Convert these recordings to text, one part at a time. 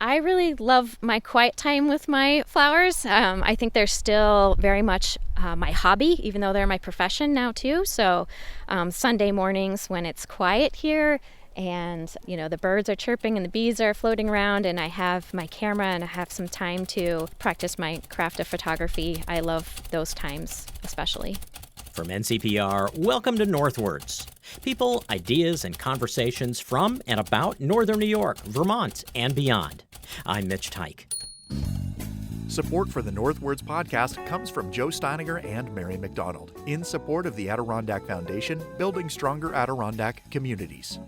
I really love my quiet time with my flowers. I think they're still very much my hobby, even though they're my profession now too. So Sunday mornings when it's quiet here and the birds are chirping and the bees are floating around and I have my camera and I have some time to practice my craft of photography, I love those times especially. From NCPR, welcome to Northwards. People, ideas, and conversations from and about Northern New York, Vermont, and beyond. I'm Mitch Teich. Support for the Northwards podcast comes from Joe Steiniger and Mary McDonald in support of the Adirondack Foundation, building stronger Adirondack communities.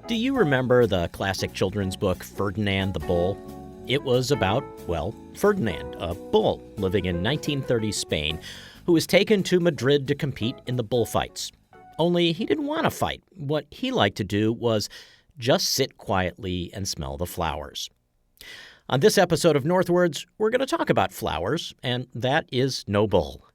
Do you remember the classic children's book, Ferdinand the Bull? It was about, Ferdinand, a bull living in 1930s Spain, who was taken to Madrid to compete in the bullfights. Only he didn't want to fight. What he liked to do was just sit quietly and smell the flowers. On this episode of Northwards, we're going to talk about flowers, and that is no bull.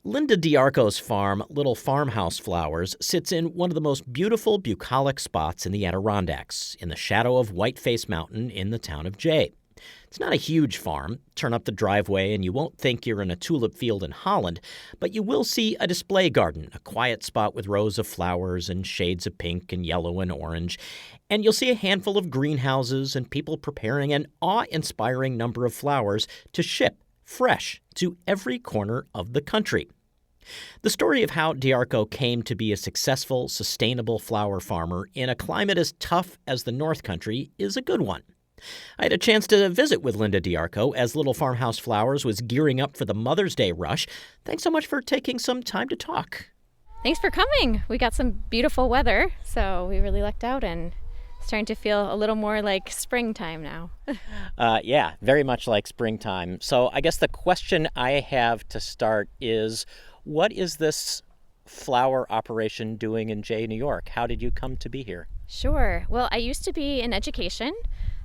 Linda D'Arco's farm, Little Farmhouse Flowers, sits in one of the most beautiful bucolic spots in the Adirondacks, in the shadow of Whiteface Mountain in the town of Jay. It's not a huge farm. Turn up the driveway and you won't think you're in a tulip field in Holland, but you will see a display garden, a quiet spot with rows of flowers and shades of pink and yellow and orange. And you'll see a handful of greenhouses and people preparing an awe-inspiring number of flowers to ship fresh to every corner of the country. The story of how D'Arco came to be a successful, sustainable flower farmer in a climate as tough as the North Country is a good one. I had a chance to visit with Linda D'Arco as Little Farmhouse Flowers was gearing up for the Mother's Day rush. Thanks so much for taking some time to talk. Thanks for coming. We got some beautiful weather, so we really lucked out and it's starting to feel a little more like springtime now. Yeah, very much like springtime. So I guess the question I have to start is, what is this flower operation doing in Jay, New York? How did you come to be here? Sure. Well, I used to be in education.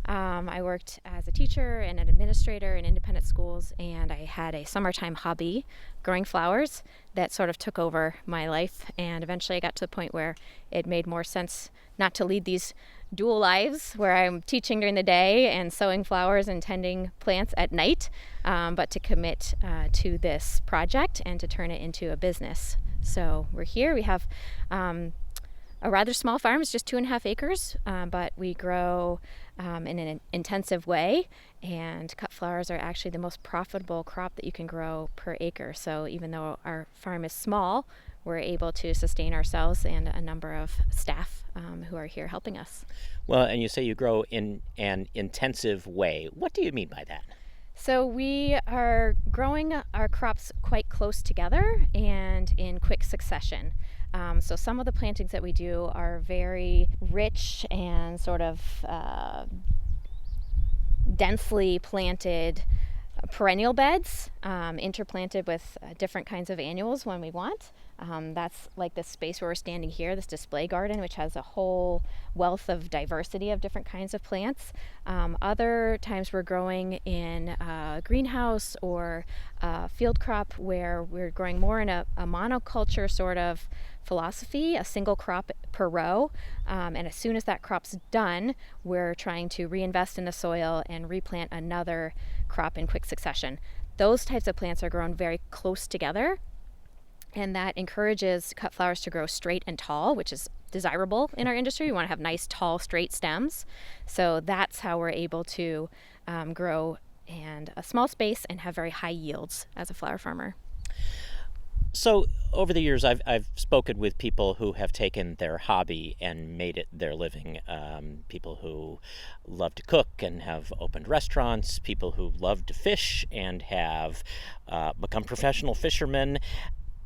I worked as a teacher and an administrator in independent schools, and I had a summertime hobby growing flowers that sort of took over my life. And eventually I got to the point where it made more sense not to lead these dual lives where I'm teaching during the day and sowing flowers and tending plants at night, but to commit to this project and to turn it into a business. So we're here. We have a rather small farm. It's just 2.5 acres, but we grow in an intensive way, and cut flowers are actually the most profitable crop that you can grow per acre. So even though our farm is small, we're able to sustain ourselves and a number of staff who are here helping us. Well, and you say you grow in an intensive way. What do you mean by that? So we are growing our crops quite close together and in quick succession. So some of the plantings that we do are very rich and sort of densely planted perennial beds, interplanted with different kinds of annuals when we want. That's like this space where we're standing here, this display garden, which has a whole wealth of diversity of different kinds of plants. Other times we're growing in a greenhouse or a field crop where we're growing more in a monoculture sort of philosophy, a single crop per row. And as soon as that crop's done, we're trying to reinvest in the soil and replant another crop in quick succession. Those types of plants are grown very close together, and that encourages cut flowers to grow straight and tall, which is desirable in our industry. We want to have nice, tall, straight stems. So that's how we're able to grow in a small space and have very high yields as a flower farmer. So over the years, I've spoken with people who have taken their hobby and made it their living. People who love to cook and have opened restaurants, people who love to fish and have become professional fishermen.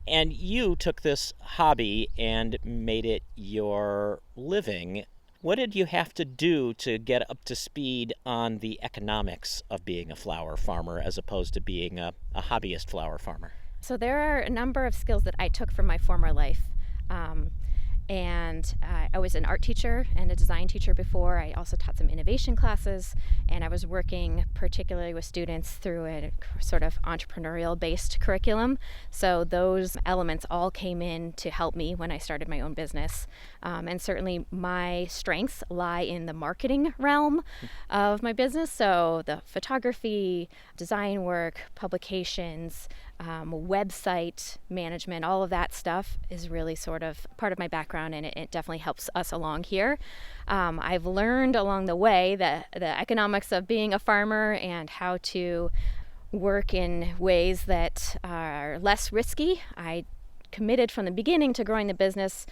And you took this hobby and made it your living. What did you have to do to get up to speed on the economics of being a flower farmer as opposed to being a hobbyist flower farmer? So there are a number of skills that I took from my former life. And I was an art teacher and a design teacher before. I also taught some innovation classes, and I was working particularly with students through a sort of entrepreneurial-based curriculum. So those elements all came in to help me when I started my own business. And certainly my strengths lie in the marketing realm of my business. So the photography, design work, publications, website management, all of that stuff is really sort of part of my background, and it definitely helps us along here. I've learned along the way the economics of being a farmer and how to work in ways that are less risky. I committed from the beginning to growing the business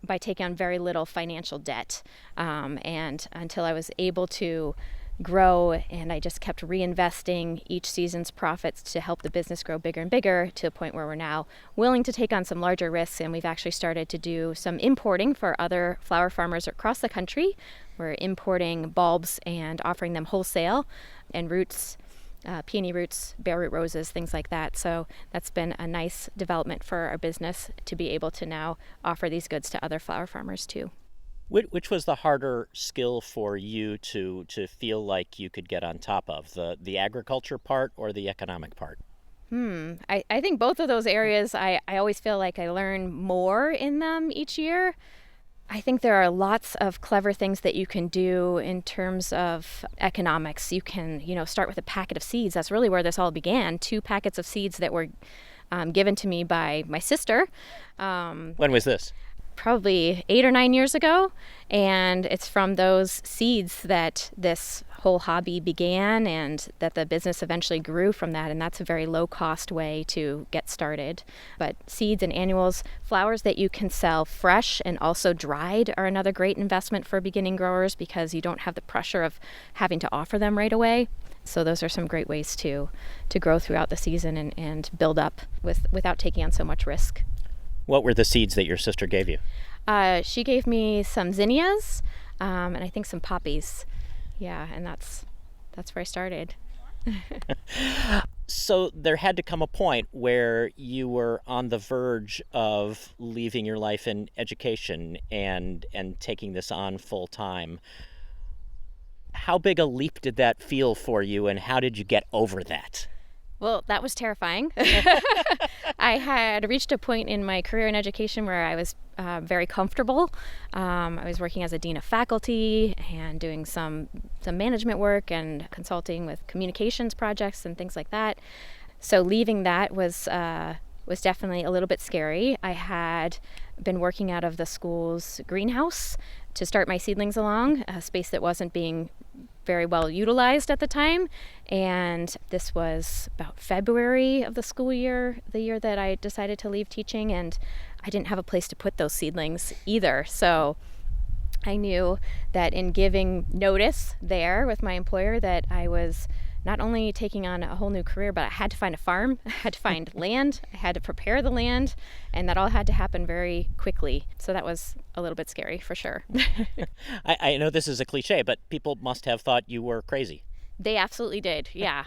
by taking on very little financial debt, and until I was able to grow, and I just kept reinvesting each season's profits to help the business grow bigger and bigger, to a point where we're now willing to take on some larger risks, and we've actually started to do some importing for other flower farmers across the country. We're importing bulbs and offering them wholesale, and roots, peony roots, bare root roses, things like that. So that's been a nice development for our business to be able to now offer these goods to other flower farmers too. Which was the harder skill for you to feel like you could get on top of, the agriculture part or the economic part? I think both of those areas, I always feel like I learn more in them each year. I think there are lots of clever things that you can do in terms of economics. You can, start with a packet of seeds. That's really where this all began. 2 packets of seeds that were given to me by my sister. When was this? Probably 8 or 9 years ago, and it's from those seeds that this whole hobby began, and that the business eventually grew from that. And that's a very low cost way to get started. But seeds and annuals, flowers that you can sell fresh and also dried, are another great investment for beginning growers, because you don't have the pressure of having to offer them right away. So those are some great ways to grow throughout the season and build up without taking on so much risk. What were the seeds that your sister gave you? She gave me some zinnias, and I think some poppies. Yeah, and that's where I started. So there had to come a point where you were on the verge of leaving your life in education and taking this on full time. How big a leap did that feel for you, and how did you get over that? Well, that was terrifying. I had reached a point in my career in education where I was very comfortable. I was working as a dean of faculty and doing some management work and consulting with communications projects and things like that. So leaving that was definitely a little bit scary. I had been working out of the school's greenhouse to start my seedlings along, a space that wasn't being very well utilized at the time. And this was about February of the school year, the year that I decided to leave teaching, and I didn't have a place to put those seedlings either. So I knew that in giving notice there with my employer that I was not only taking on a whole new career, but I had to find a farm, I had to find land, I had to prepare the land, and that all had to happen very quickly. So that was a little bit scary for sure. I know this is a cliche, but people must have thought you were crazy. They absolutely did. Yeah.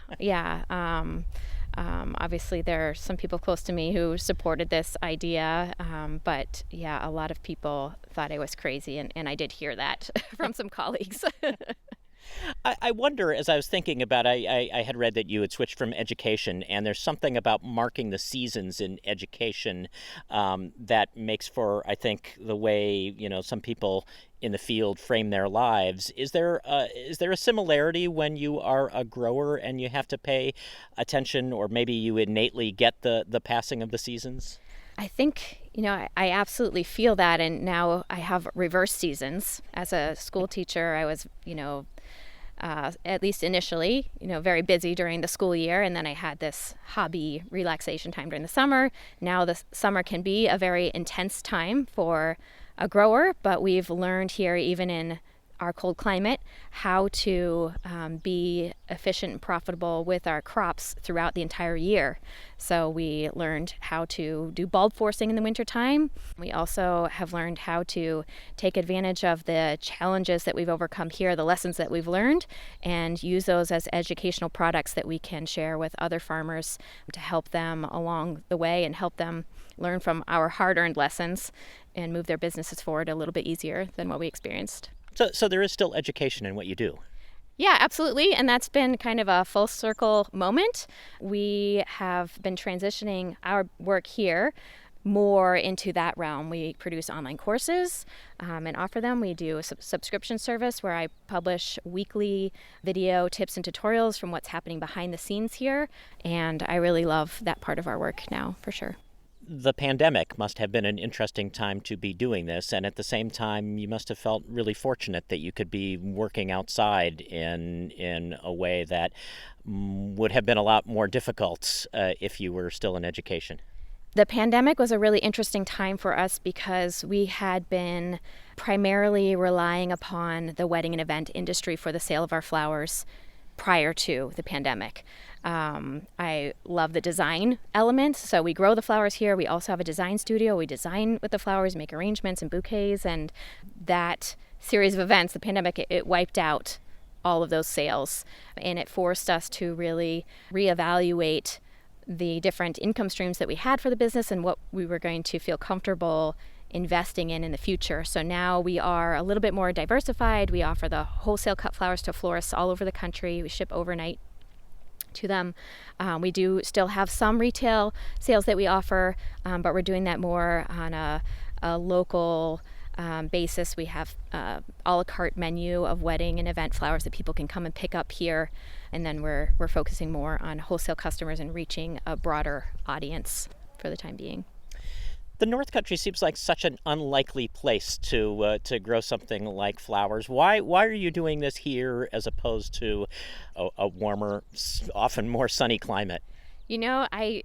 Obviously, there are some people close to me who supported this idea, but yeah, a lot of people thought I was crazy, and I did hear that from some colleagues. I wonder, as I was thinking about it, I had read that you had switched from education, and there's something about marking the seasons in education that makes for, I think, the way, some people in the field frame their lives. Is there a similarity when you are a grower and you have to pay attention, or maybe you innately get the passing of the seasons? I think, I absolutely feel that, and now I have reverse seasons. As a school teacher, I was, at least initially, very busy during the school year, and then I had this hobby relaxation time during the summer. Now the summer can be a very intense time for a grower, but we've learned here, even in our cold climate, how to be efficient and profitable with our crops throughout the entire year. So we learned how to do bulb forcing in the wintertime. We also have learned how to take advantage of the challenges that we've overcome here, the lessons that we've learned, and use those as educational products that we can share with other farmers to help them along the way and help them learn from our hard-earned lessons. and move their businesses forward a little bit easier than what we experienced. So there is still education in what you do. Yeah, absolutely. And that's been kind of a full circle moment. We have been transitioning our work here more into that realm. We produce online courses and offer them. We do a subscription service where I publish weekly video tips and tutorials from what's happening behind the scenes here. And I really love that part of our work now, for sure. The pandemic must have been an interesting time to be doing this, and at the same time, you must have felt really fortunate that you could be working outside in a way that would have been a lot more difficult if you were still in education. The pandemic was a really interesting time for us because we had been primarily relying upon the wedding and event industry for the sale of our flowers prior to the pandemic. I love the design element. So we grow the flowers here. We also have a design studio. We design with the flowers, make arrangements and bouquets. And that series of events, the pandemic, it wiped out all of those sales. And it forced us to really reevaluate the different income streams that we had for the business and what we were going to feel comfortable investing in the future. So now we are a little bit more diversified. We offer the wholesale cut flowers to florists all over the country. We ship overnight to them. We do still have some retail sales that we offer, but we're doing that more on a local basis. We have a la carte menu of wedding and event flowers that people can come and pick up here. And then we're focusing more on wholesale customers and reaching a broader audience for the time being. The North Country seems like such an unlikely place to grow something like flowers. Why are you doing this here as opposed to a warmer, often more sunny climate? You know, I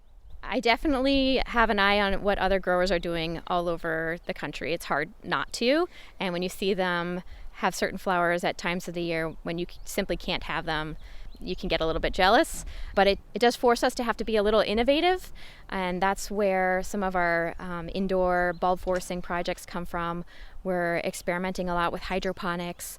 definitely have an eye on what other growers are doing all over the country. It's hard not to. And when you see them have certain flowers at times of the year when you simply can't have them, you can get a little bit jealous, but it does force us to have to be a little innovative, and that's where some of our indoor bulb forcing projects come from. We're experimenting a lot with hydroponics,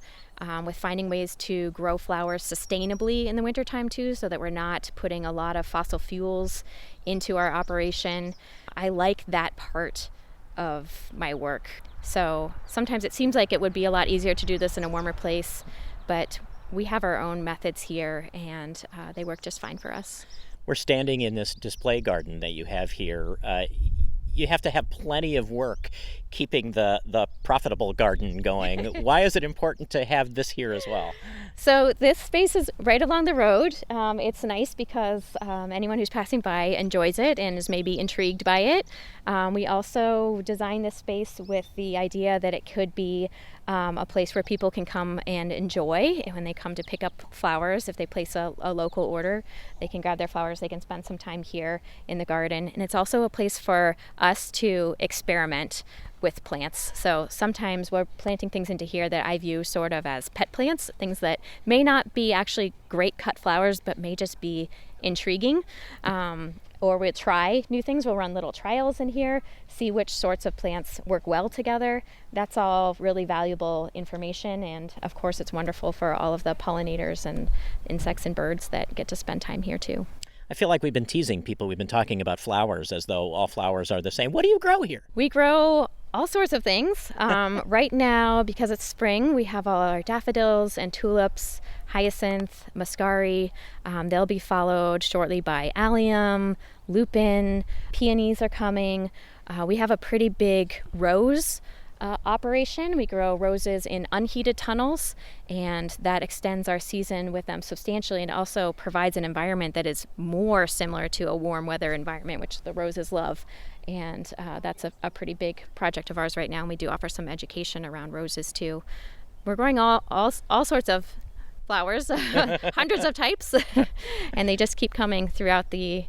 with finding ways to grow flowers sustainably in the wintertime too, so that we're not putting a lot of fossil fuels into our operation. I like that part of my work. So sometimes it seems like it would be a lot easier to do this in a warmer place, but we have our own methods here, and they work just fine for us. We're standing in this display garden that you have here. You have to have plenty of work keeping the profitable garden going. Why is it important to have this here as well? So this space is right along the road. It's nice because anyone who's passing by enjoys it and is maybe intrigued by it. We also designed this space with the idea that it could be a place where people can come and enjoy. When they come to pick up flowers, if they place a local order, they can grab their flowers, they can spend some time here in the garden. And it's also a place for us to experiment with plants. So sometimes we're planting things into here that I view sort of as pet plants, things that may not be actually great cut flowers, but may just be intriguing. Or we'll try new things. We'll run little trials in here, see which sorts of plants work well together. That's all really valuable information. And of course, it's wonderful for all of the pollinators and insects and birds that get to spend time here too. I feel like we've been teasing people. We've been talking about flowers as though all flowers are the same. What do you grow here? We grow all sorts of things. Right now, because it's spring, we have all our daffodils and tulips, hyacinth, muscari. They'll be followed shortly by allium, lupin, peonies are coming. We have a pretty big rose operation. We grow roses in unheated tunnels, and that extends our season with them substantially, and also provides an environment that is more similar to a warm weather environment, which the roses love. And that's a pretty big project of ours right now, and we do offer some education around roses too. We're growing all sorts of flowers, hundreds of types, and they just keep coming throughout the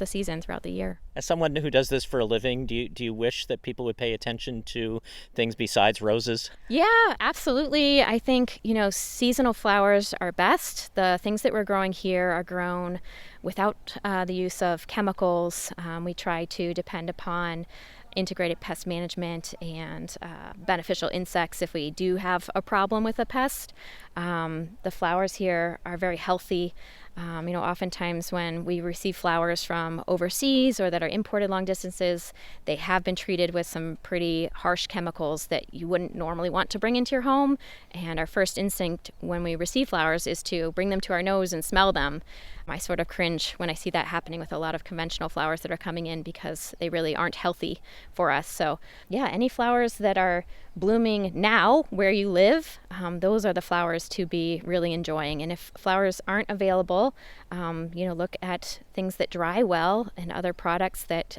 season, throughout the year. As someone who does this for a living, do you wish that people would pay attention to things besides roses? Yeah, absolutely. I think, seasonal flowers are best. The things that we're growing here are grown without the use of chemicals. We try to depend upon integrated pest management and beneficial insects if we do have a problem with a pest. The flowers here are very healthy. Oftentimes when we receive flowers from overseas or that are imported long distances, they have been treated with some pretty harsh chemicals that you wouldn't normally want to bring into your home. And our first instinct when we receive flowers is to bring them to our nose and smell them. I sort of cringe when I see that happening with a lot of conventional flowers that are coming in because they really aren't healthy for us. So yeah, any flowers that are blooming now where you live, those are the flowers to be really enjoying. And if flowers aren't available, look at things that dry well and other products that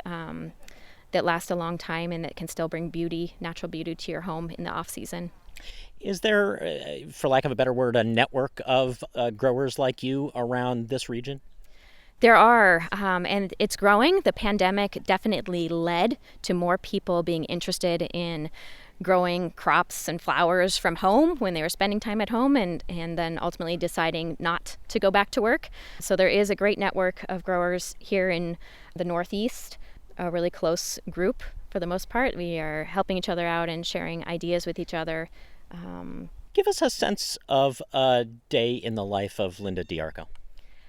last a long time and that can still bring beauty, natural beauty to your home in the off season. Is there, for lack of a better word, a network of growers like you around this region? There are, and it's growing. The pandemic definitely led to more people being interested in growing crops and flowers from home when they were spending time at home and then ultimately deciding not to go back to work. So there is a great network of growers here in the Northeast, a really close group for the most part. We are helping each other out and sharing ideas with each other. Give us a sense of a day in the life of Linda D'Arco.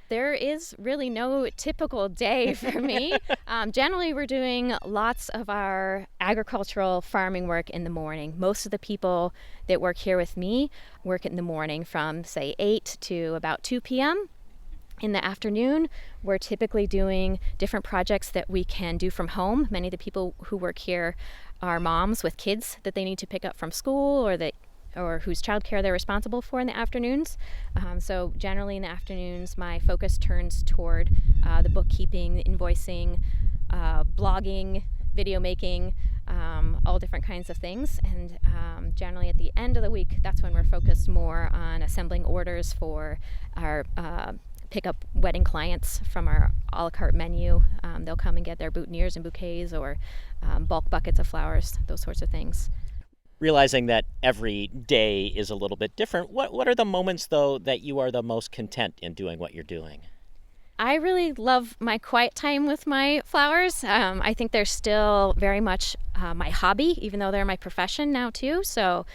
There is really no typical day for me. Generally, we're doing lots of our agricultural farming work in the morning. Most of the people that work here with me work in the morning from, say, 8 to about 2 p.m. In the afternoon, we're typically doing different projects that we can do from home. Many of the people who work here are moms with kids that they need to pick up from school or whose childcare they're responsible for in the afternoons. So generally in the afternoons, my focus turns toward the bookkeeping, invoicing, blogging, video making, all different kinds of things. And generally at the end of the week, that's when we're focused more on assembling orders for our pick up wedding clients from our a la carte menu. They'll come and get their boutonnieres and bouquets or bulk buckets of flowers, those sorts of things. Realizing that every day is a little bit different, what are the moments, though, that you are the most content in doing what you're doing? I really love my quiet time with my flowers. I think they're still very much my hobby, even though they're my profession now, too. So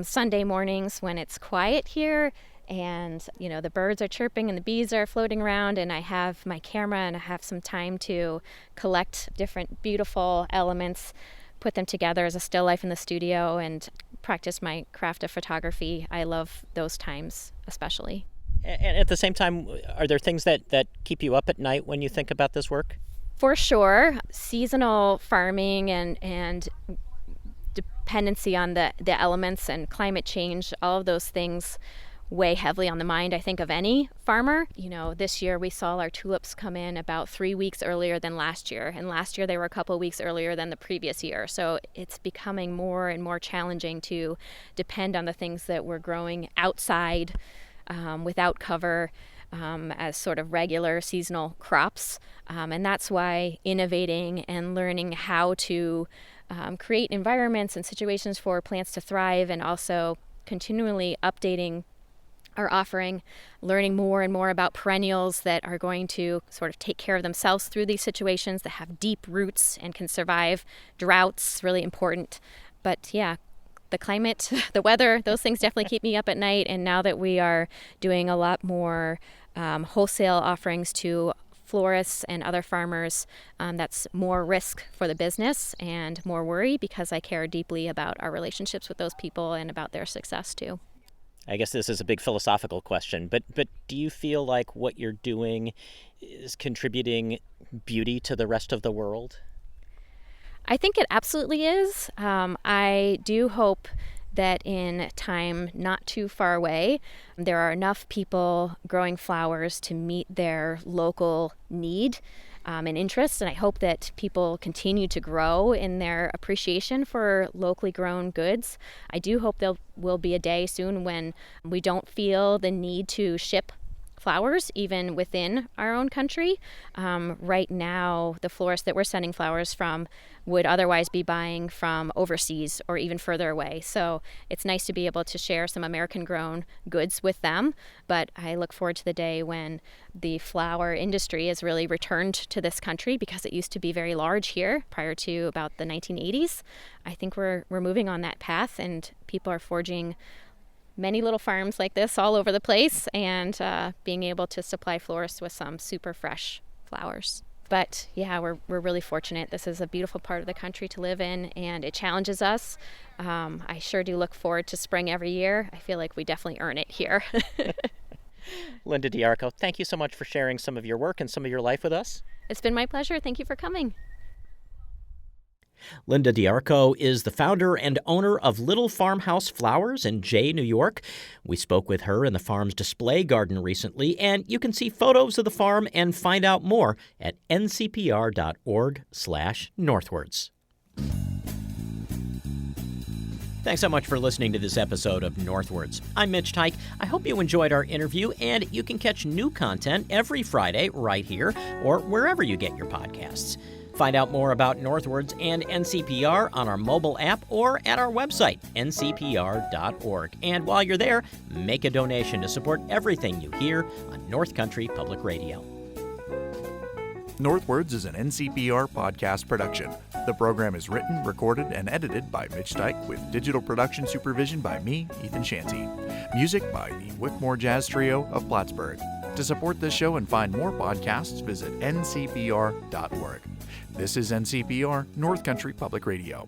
Sunday mornings when it's quiet here and, the birds are chirping and the bees are floating around and I have my camera and I have some time to collect different beautiful elements, put them together as a still life in the studio and practice my craft of photography. I love those times especially. And at the same time, are there things that keep you up at night when you think about this work? For sure. Seasonal farming and dependency on the elements and climate change, all of those things weigh heavily on the mind, I think, of any farmer. This year we saw our tulips come in about 3 weeks earlier than last year. And last year they were a couple of weeks earlier than the previous year. So it's becoming more and more challenging to depend on the things that we're growing outside without cover as sort of regular seasonal crops. And that's why innovating and learning how to create environments and situations for plants to thrive and also continually updating our offering, learning more and more about perennials that are going to sort of take care of themselves through these situations, that have deep roots and can survive droughts, really important. But yeah, the climate, the weather, those things definitely keep me up at night. And now that we are doing a lot more wholesale offerings to florists and other farmers, that's more risk for the business and more worry because I care deeply about our relationships with those people and about their success too. I guess this is a big philosophical question, but do you feel like what you're doing is contributing beauty to the rest of the world? I think it absolutely is. I do hope that in time not too far away, there are enough people growing flowers to meet their local need and interest. And I hope that people continue to grow in their appreciation for locally grown goods. I do hope there will be a day soon when we don't feel the need to ship flowers even within our own country. Right now, the florists that we're sending flowers from would otherwise be buying from overseas or even further away. So it's nice to be able to share some American grown goods with them. But I look forward to the day when the flower industry is really returned to this country because it used to be very large here prior to about the 1980s. I think we're moving on that path and people are forging many little farms like this all over the place, and being able to supply florists with some super fresh flowers. But yeah, we're really fortunate. This is a beautiful part of the country to live in, and it challenges us. I sure do look forward to spring every year. I feel like we definitely earn it here. Linda D'Arco, thank you so much for sharing some of your work and some of your life with us. It's been my pleasure. Thank you for coming. Linda D'Arco is the founder and owner of Little Farmhouse Flowers in Jay, New York. We spoke with her in the farm's display garden recently, and you can see photos of the farm and find out more at ncpr.org/northwards. Thanks so much for listening to this episode of Northwards. I'm Mitch Tyke. I hope you enjoyed our interview, and you can catch new content every Friday right here or wherever you get your podcasts. Find out more about Northwards and NCPR on our mobile app or at our website, ncpr.org. And while you're there, make a donation to support everything you hear on North Country Public Radio. Northwards is an NCPR podcast production. The program is written, recorded, and edited by Mitch Dyke with digital production supervision by me, Ethan Shanty. Music by the Wickmore Jazz Trio of Plattsburgh. To support this show and find more podcasts, visit ncpr.org. This is NCPR, North Country Public Radio.